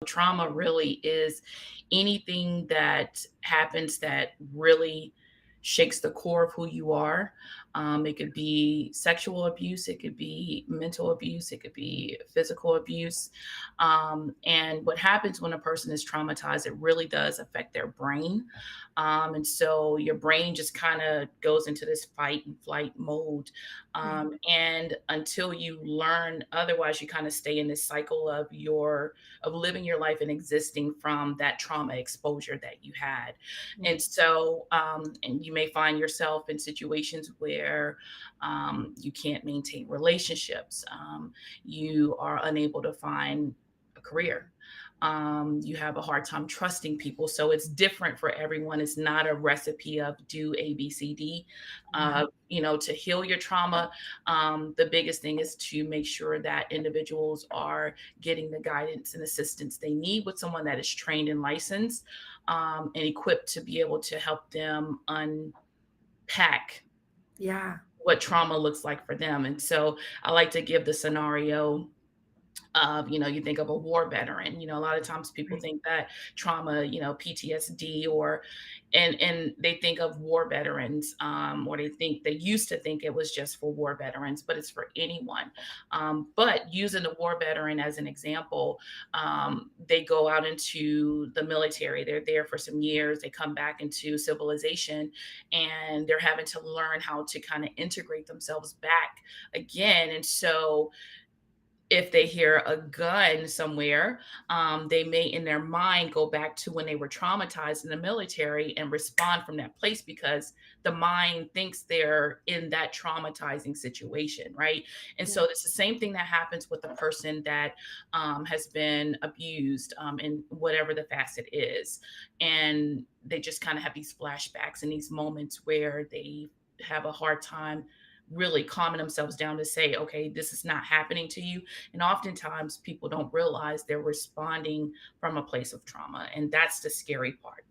trauma really is anything that happens that really shakes the core of who you are. It could be sexual abuse, it could be mental abuse, it could be physical abuse. And what happens when a person is traumatized, it really does affect their brain. And so your brain just kind of goes into this fight and flight mode. Yeah. And until you learn otherwise, you kind of stay in this cycle of living your life and existing from that trauma exposure that you had. Yeah. And so, and you may find yourself in situations where you can't maintain relationships. You are unable to find a career. You have a hard time trusting people. So it's different for everyone. It's not a recipe of do A, B, C, D. Yeah. To heal your trauma, the biggest thing is to make sure that individuals are getting the guidance and assistance they need with someone that is trained and licensed and equipped to be able to help them unpack Yeah. what trauma looks like for them. And so I like to give the scenario of, you think of a war veteran. A lot of times people Right. think that trauma, PTSD, and they think of war veterans, or they used to think it was just for war veterans, but it's for anyone. But using the war veteran as an example, they go out into the military, they're there for some years, they come back into civilization, and they're having to learn how to kind of integrate themselves back again. And so if they hear a gun somewhere, they may in their mind go back to when they were traumatized in the military and respond from that place because the mind thinks they're in that traumatizing situation, right? And Yeah. so it's the same thing that happens with the person that has been abused in whatever the facet is. And they just kind of have these flashbacks and these moments where they have a hard time really calming themselves down to say, okay, this is not happening to you. And oftentimes people don't realize they're responding from a place of trauma. And that's the scary part.